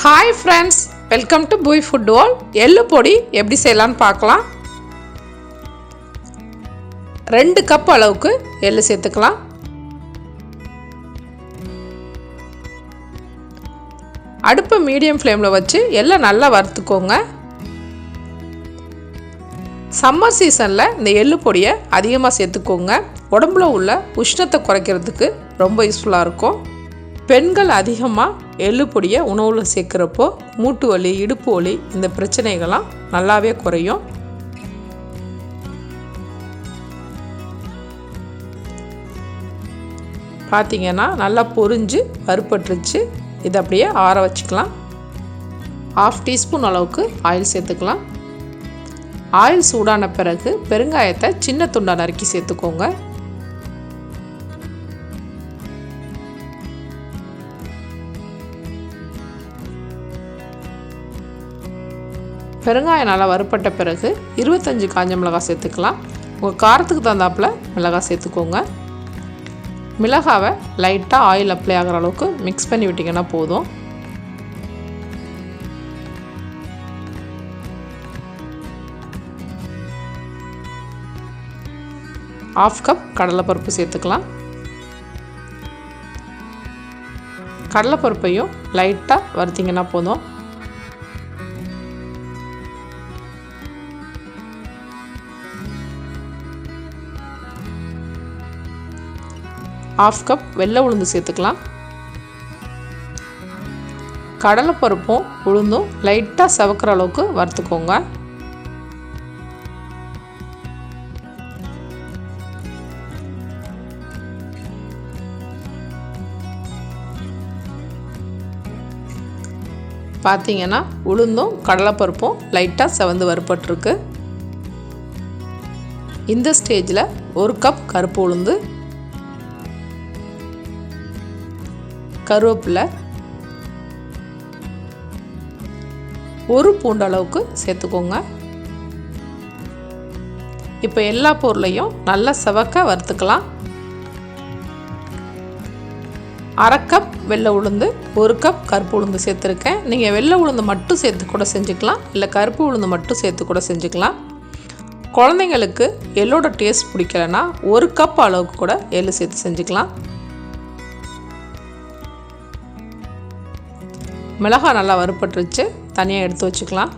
Hi friends, welcome to bhuvi food world. எள்ளு பொடி எப்படி செய்யலான்னு பார்க்கலாம். 2 கப் அளவுக்கு எள்ளு சேர்த்துக்கலாம். அடுப்பு மீடியம் ஃப்ளேமில் வச்சு எல்லாம் நல்லா வறுத்துக்கோங்க. சம்மர் சீசனில் இந்த எள்ளு பொடியை அதிகமாக சேர்த்துக்கோங்க. உடம்புல உள்ள உஷ்ணத்தை குறைக்கிறதுக்கு ரொம்ப யூஸ்ஃபுல்லாக இருக்கும். பெண்கள் அதிகமாக எள்ளு பொடியை உணவில் சேர்க்குறப்போ மூட்டு வலி, இடுப்பு வலி இந்த பிரச்சனைகள்லாம் நல்லாவே குறையும். பார்த்திங்கன்னா நல்லா பொரிஞ்சு வறுபட்டுருச்சு. இதை அப்படியே ஆற வச்சுக்கலாம். 1/2 டீஸ்பூன் அளவுக்கு ஆயில் சேர்த்துக்கலாம். ஆயில் சூடான பிறகு பெருங்காயத்தை சின்ன துண்டா நறுக்கி சேர்த்துக்கோங்க. பெருங்காயம் நல்லா வறுப்பட்ட பிறகு 25 காஞ்ச மிளகாய் சேர்த்துக்கலாம். உங்கள் காரத்துக்கு தகுந்தாப்புல மிளகாய் சேர்த்துக்கோங்க. மிளகாவை லைட்டாக ஆயில் அப்ளை ஆகிற அளவுக்கு மிக்ஸ் பண்ணி விட்டிங்கன்னா போதும். ½ கப் கடலைப்பருப்பு சேர்த்துக்கலாம். கடலைப்பருப்பையும் லைட்டாக வறுத்திங்கன்னா போதும். ½ கப் வெள்ளை உளுந்து சேர்த்துக்கலாம். கடலைப்பருப்பும் உளுந்தும் லைட்டாக செவக்கிற அளவுக்கு வறுத்துக்கோங்க. பார்த்தீங்கன்னா உளுந்தும் கடலைப்பருப்பும் லைட்டாக செவந்து வறுப்பட்டுருக்கு. இந்த ஸ்டேஜில் 1 கப் கருப்பு உளுந்து, கருவேப்பிலை, 1 பூண்டு அளவுக்கு சேர்த்துக்கோங்க. இப்போ எல்லா பொருளையும் நல்லா செவக்க வறுத்துக்கலாம். 1/2 கப் வெள்ளை உளுந்து, 1 கப் கருப்பு உளுந்து சேர்த்துருக்கேன். நீங்கள் வெள்ளை உளுந்து மட்டும் சேர்த்து கூட செஞ்சுக்கலாம், இல்லை கருப்பு உளுந்து மட்டும் சேர்த்து கூட செஞ்சுக்கலாம். குழந்தைங்களுக்கு எள்ளோட டேஸ்ட் பிடிக்கலன்னா 1 கப் அளவுக்கு கூட எள்ளு சேர்த்து செஞ்சுக்கலாம். மிளகாய் நல்லா வறுப்பட்டுருச்சு, தனியாக எடுத்து வச்சுக்கலாம்.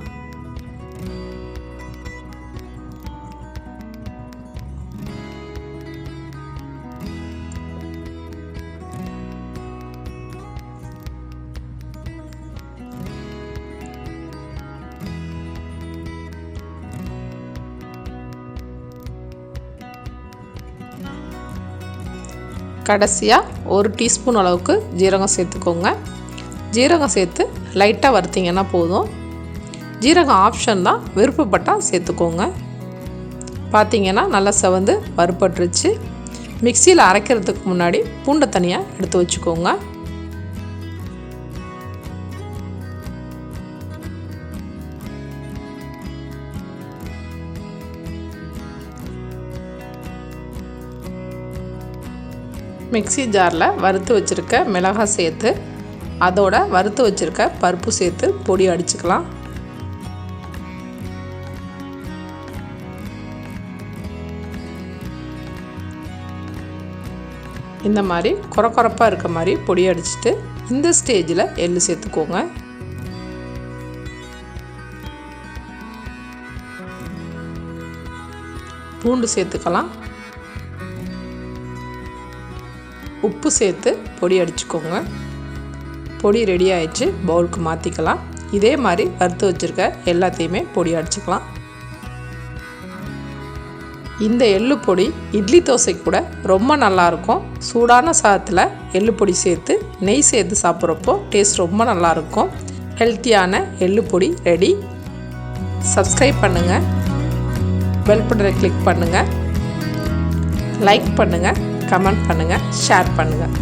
கடைசியாக 1 டீஸ்பூன் அளவுக்கு ஜீரகம் சேர்த்துக்கோங்க. ஜீரகம் சேர்த்து லைட்டாக வறுத்திங்கன்னா போதும். ஜீரகம் ஆப்ஷன் தான், விருப்பப்பட்டால் சேர்த்துக்கோங்க. பார்த்திங்கன்னா நல்லா செவந்து வறுப்பட்டுருச்சு. மிக்சியில் அரைக்கிறதுக்கு முன்னாடி பூண்டை தனியாக எடுத்து வச்சுக்கோங்க. மிக்சி ஜாரில் வறுத்து வச்சுருக்க மிளகாய் சேர்த்து அதோட வறுத்து வச்சுருக்க பருப்பு சேர்த்து பொடி அடிச்சுக்கலாம். இந்த மாதிரி கொரப்பாக இருக்க மாதிரி பொடி அடிச்சுட்டு இந்த ஸ்டேஜில் எள்ளு சேர்த்துக்கோங்க. பூண்டு சேர்த்துக்கலாம். உப்பு சேர்த்து பொடி அடிச்சுக்கோங்க. பொடி ரெடி ஆயிடுச்சு, பவுலுக்கு மாற்றிக்கலாம். இதே மாதிரி வறுத்து வச்சுருக்க எல்லாத்தையுமே பொடி அடிச்சுக்கலாம். இந்த எள்ளு பொடி இட்லி தோசை கூட ரொம்ப நல்லாயிருக்கும். சூடான சாதத்தில் எள்ளு பொடி சேர்த்து நெய் சேர்த்து சாப்பிட்றப்போ டேஸ்ட் ரொம்ப நல்லாயிருக்கும். ஹெல்த்தியான எள்ளு பொடி ரெடி. சப்ஸ்கிரைப் பண்ணுங்கள், பெல் பட்டனை கிளிக் பண்ணுங்கள், லைக் பண்ணுங்கள், கமெண்ட் பண்ணுங்கள், ஷேர் பண்ணுங்கள்.